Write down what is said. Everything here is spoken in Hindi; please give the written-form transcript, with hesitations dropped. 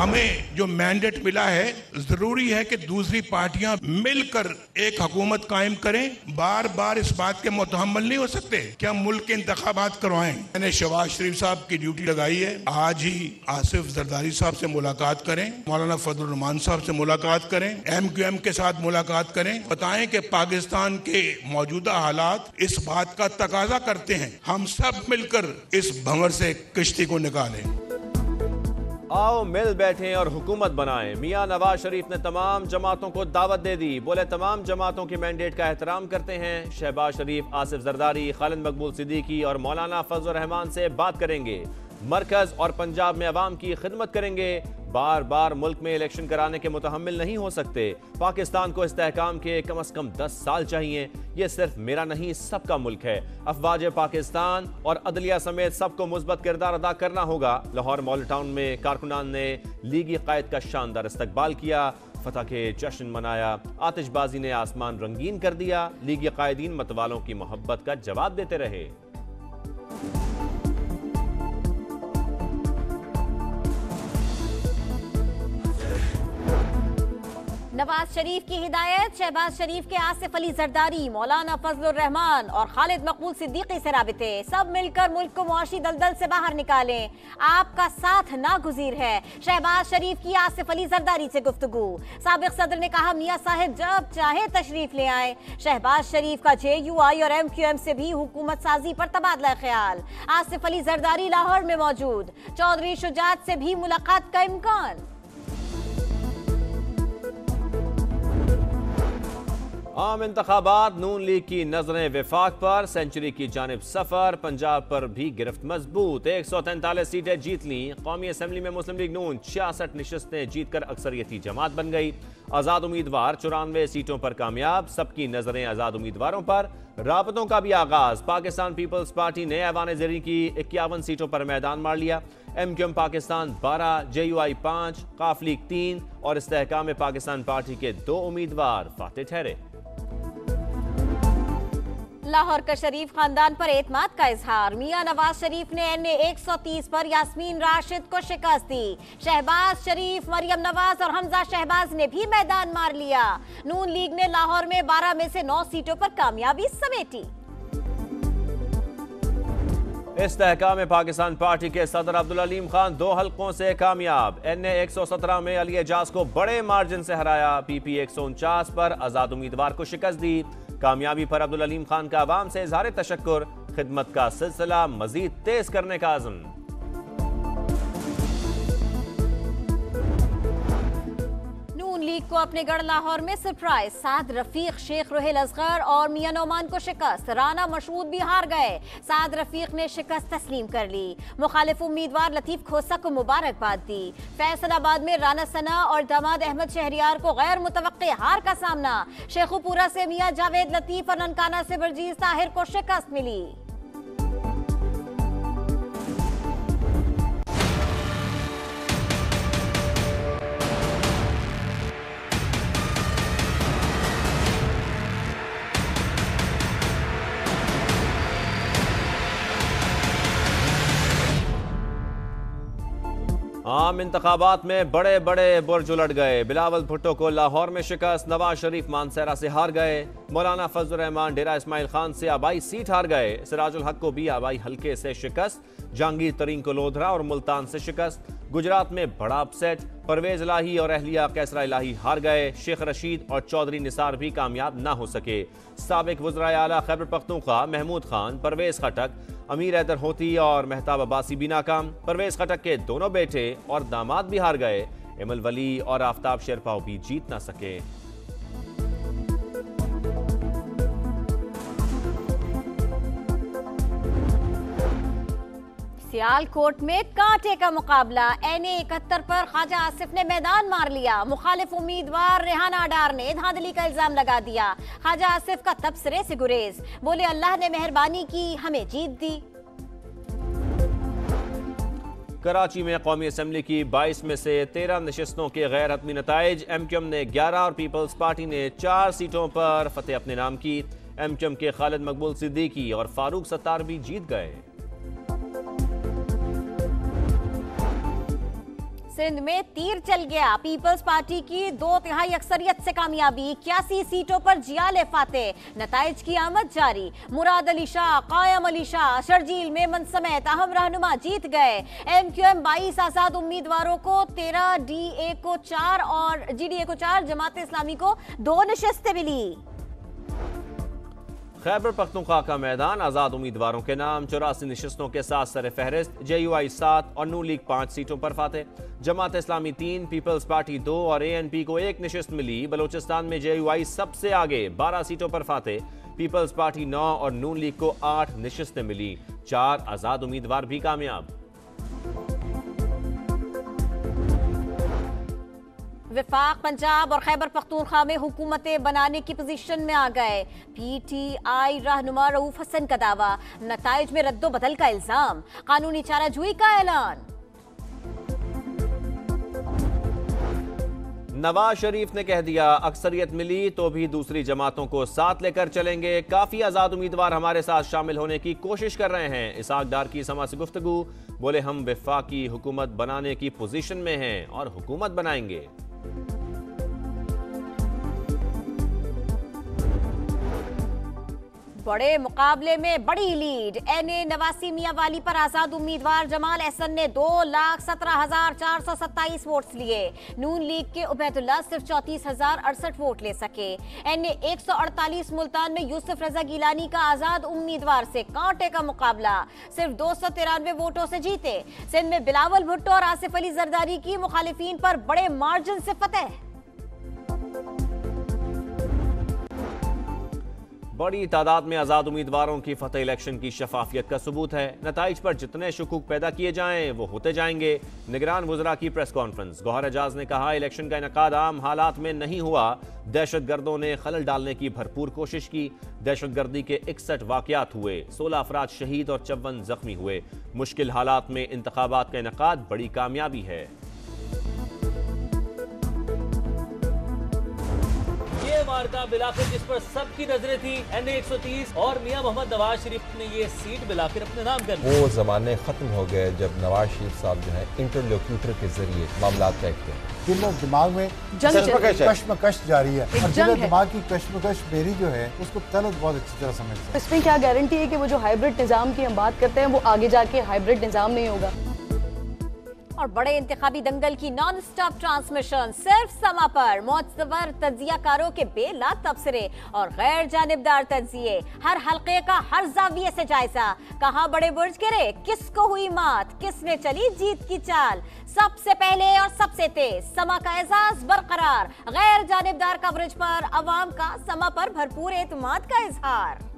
हमें जो मैंडेट मिला है, जरूरी है कि दूसरी पार्टियां मिलकर एक हुकूमत कायम करें। बार बार इस बात के मुतहम्मल नहीं हो सकते कि हम मुल्क के इंतखाबात करवाएं। मैंने शहबाज शरीफ साहब की ड्यूटी लगाई है, आज ही आसिफ जरदारी साहब से मुलाकात करें, मौलाना फजलुर रहमान साहब से मुलाकात करें, MQM के साथ मुलाकात करें, बताएं कि पाकिस्तान के मौजूदा हालात इस बात का तकाजा करते हैं, हम सब मिलकर इस भंवर से किश्ती को निकालें। आओ मिल बैठें और हुकूमत बनाएं। मियां नवाज शरीफ ने तमाम जमातों को दावत दे दी। बोले तमाम जमातों के मैंडेट का एहतराम करते हैं। शहबाज शरीफ, आसिफ जरदारी, खालिद मकबूल सिद्दीकी और मौलाना फजलुर रहमान से बात करेंगे। मरकज और पंजाब में अवाम की खिदमत करेंगे। बार बार मुल्क में इलेक्शन कराने के मुतहम्मिल नहीं हो सकते। पाकिस्तान को इस्तेहकाम के कम से कम 10 साल चाहिए। ये सिर्फ मेरा नहीं, सबका मुल्क है। अफवाज पाकिस्तान और अदलिया समेत सबको मुस्बत किरदार अदा करना होगा। लाहौर मॉडल टाउन में कारकुनान ने लीगी कायद का शानदार इस्तकबाल किया, फतह के जश्न मनाया, आतिशबाजी ने आसमान रंगीन कर दिया। लीगी कायदीन मतवालों की मोहब्बत का जवाब देते रहे। नवाज शरीफ की हिदायत, शहबाज शरीफ के आसिफ अली जरदारी, मौलाना फजलुर रहमान और खालिद मकबूल सिद्दीकी से राबिते। सब मिलकर मुल्क को मुआशी दलदल से बाहर निकालें। आपका साथ नागुज़ीर है। शहबाज शरीफ की आसिफ अली जरदारी से गुफ्तगू। साबिक सदर ने कहा मियां साहिब जब चाहे तशरीफ ले आए। शहबाज शरीफ का JUI और MQM से भी हुकूमत साजी पर तबादला ख्याल। आसिफ अली जरदारी लाहौर में मौजूद। चौधरी शुजात से भी मुलाकात का इम्कान। आम इंतखाबात, नून लीग की नजरें विफाक पर, सेंचुरी की जानिब सफर। पंजाब पर भी गिरफ्त मजबूत। 143 सीटें जीत ली। कौमी असम्बली में मुस्लिम लीग नून 66 नशिस्तें जीतकर अक्सरियती जमात बन गई। आजाद उम्मीदवार 94 सीटों पर कामयाब। सबकी नजरें आजाद उम्मीदवारों पर। राबतों का भी आगाज। पाकिस्तान पीपल्स पार्टी ने ऐवान ज़ेरी की 51 सीटों पर मैदान मार लिया। MQM पाकिस्तान 12, JUI 5, काफ लीग 3 और इस्तेहकाम पाकिस्तान पार्टी के 2 उम्मीदवार फातेह ठहरे। लाहौर का शरीफ खानदान पर एतमाद का इजहार। मियां नवाज शरीफ ने NA 130 पर यास्मीन राशिद को शिकस्त दी। शहबाज शरीफ, मरियम नवाज और हमजा शहबाज ने भी मैदान मार लिया। नून लीग ने लाहौर में 12 में से 9 सीटों पर कामयाबी समेटी। इस्तेहकाम पाकिस्तान पार्टी के सदर अब्दुल अलीम खान 2 हल्कों से कामयाब। NA 117 में अली एजाज को बड़े मार्जिन से हराया। PP 149 पर आजाद उम्मीदवार को शिकस्त दी। कामयाबी पर अब्दुल अलीम खान का अवाम से इजहार तशक्कुर। खिदमत का सिलसिला मजीद तेज करने का आज़म। नून लीग को अपने गढ़ लाहौर में सरप्राइज। साद रफीक, शेख रुहेल असगर और मियां नोमान को शिकस्त। राना मशहूद भी हार गए। साद रफीक ने शिकस्त तस्लीम कर ली। मुखालिफ उम्मीदवार लतीफ खोसा को मुबारकबाद दी। फैसलाबाद में राना सना और दामाद अहमद शहरियार को गैर मुतवक्के हार का सामना। शेखुपुरा से मियां जावेद लतीफ और ननकाना से बरजीज ताहिर को शिकस्त मिली। आम इंतखाबात में बड़े बड़े बुर्ज उलट गए। बिलावल भुट्टो को लाहौर में शिकस्त। नवाज शरीफ मानसरा से हार गए। मौलाना फजलुर रहमान डेरा इस्माइल खान से आबाई सीट हार गए। सिराजुल हक को भी आबाई हल्के से शिकस्त। जहांगीर तरीन को लोधरा और मुल्तान से शिकस्त। गुजरात में बड़ा अपसेट। परवेज इलाही और अहलिया कैसरा इलाही हार गए। शेख रशीद और चौधरी निसार भी कामयाब ना हो सके। साबिक वज़राए आला खैबर पख्तूनख्वा महमूद खान, परवेज खटक, अमीर हैदर होती और मेहताब अब्बासी भी नाकाम। परवेज खटक के दोनों बेटे और दामाद भी हार गए। इमल वली और आफ्ताब शेरपाव भी जीत ना सके। सियालकोट में कांटे का मुकाबला। NA 71 पर ख्वाजा आसिफ ने मैदान मार लिया। मुखालिफ उम्मीदवार रेहाना डार ने धांधली का इल्जाम लगा दिया। ख्वाजा आसिफ का तबसरे से गुरेज। बोले अल्लाह ने मेहरबानी की, हमें जीत दी। कराची में कौमी असम्बली की 22 में से 13 नशिस्तों के गैर हतमी नताइज। MQM ने 11 और पीपल्स पार्टी ने 4 सीटों पर फतेह अपने नाम की। MQM के खालिद मकबूल सिद्दीकी और फारूक सत्तार भी जीत गए। सिंध में तीर चल गया, पीपल्स पार्टी की 2/3 अक्सरियत से कामयाबी, 81 सीटों पर जियाले फाते, नताइज की आमद जारी। मुराद अली शाह, कायम अली शाह, शर्जील मेमन समेत अहम रहनुमा जीत गए। MQM 22 आजाद उम्मीदवारों को 13, DA को 4 और GDA को 4, जमात इस्लामी को 2 नशिस्तें मिली। खैबर पख्तूनख्वा का मैदान आजाद उम्मीदवारों के नाम 84 नशिस्तों के साथ सर फहरिस्त, JUI 7 और नून लीग 5 सीटों पर फाते। जमात इस्लामी 3, पीपल्स पार्टी 2 और ANP को 1 नशिस्त मिली। बलोचिस्तान में JUI सबसे आगे 12 सीटों पर फाते, पीपल्स पार्टी 9 और नून लीग को 8 नशिस्तें मिली। 4 आजाद उम्मीदवार भी कामयाब। विफाक पंजाब और खैबर पख्तूनख्वा में हुकूमतें बनाने की पोजीशन में आ गए। PTI रहनुमा रऊफ हसन का दावा, नताइज में रद्दो बदल का इल्जाम, कानूनी चाराजोई का ऐलान। नवाज शरीफ ने कह दिया, अक्सरियत मिली तो भी दूसरी जमातों को साथ लेकर चलेंगे। काफी आजाद उम्मीदवार हमारे साथ शामिल होने की कोशिश कर रहे हैं। इसाक डार की समा से गुफ्तगू, बोले हम वफाकी हुकूमत बनाने की पोजीशन में हैं और हुकूमत बनाएंगे। बड़े मुकाबले में बड़ी लीड, NA नवासी मियांवाली पर आजाद उम्मीदवार जमाल एहसन ने 2,17,427 वोट्स लिए। नून लीग के उबैदुल्ला सिर्फ 34,068 वोट ले सके। NA 148 मुल्तान में यूसुफ रजा गिलानी का आजाद उम्मीदवार से कांटे का मुकाबला, सिर्फ 293 वोटों से जीते। सिंध में बिलावल भुट्टो और आसिफ अली जरदारी की मुखालिफिन पर बड़े मार्जिन से फतेह। बड़ी तादाद में आजाद उम्मीदवारों की फतह इलेक्शन की शफाफियत का सबूत है। नताइज पर जितने शुकूक पैदा किए जाएं वो होते जाएंगे। निगरान वज़रा की प्रेस कॉन्फ्रेंस, गौहर एजाज ने कहा, इलेक्शन का इनकाद आम हालात में नहीं हुआ। दहशतगर्दों ने खलल डालने की भरपूर कोशिश की। दहशतगर्दी के 61 वाकयात हुए, 16 अफराद शहीद और 54 जख्मी हुए। मुश्किल हालात में इंतखाबात का इनकाद बड़ी कामयाबी है। मार्का बिलाकर जिस पर सबकी नजरें थी, NA 130 और मियां मोहम्मद नवाज शरीफ ने ये सीट बिलाकर अपने नाम कर ली। वो जमाने खत्म हो गए जब नवाज शरीफ साहब जो है इंटरलोक्यूटर के जरिए मामला तय किए। दिमाग में कश्मकश जारी है और दिमाग की कश्मकश मेरी जो है उसको तलब बहुत अच्छी तरह समझते हैं। इसमें क्या गारंटी है कि वो जो हाइब्रिड निजाम की हम बात करते हैं वो आगे जाके हाइब्रिड निजाम नहीं होगा। और बड़े इंतखाबी दंगल की नॉन स्टॉप ट्रांसमिशन सिर्फ समा पर, मोतबर तज्जियाकारों के बेला तबसरे और गैर जानिबदार तज्जिए, हर हल्के का हर जाविये से जायजा। कहां बड़े बुर्ज गिरे, किसको हुई मात, किसने चली जीत की चाल। सबसे पहले और सबसे तेज समा का एजाज बरकरार, गैर जानिबदार कवरेज पर अवाम का समा पर भरपूर एतमाद का इजहार।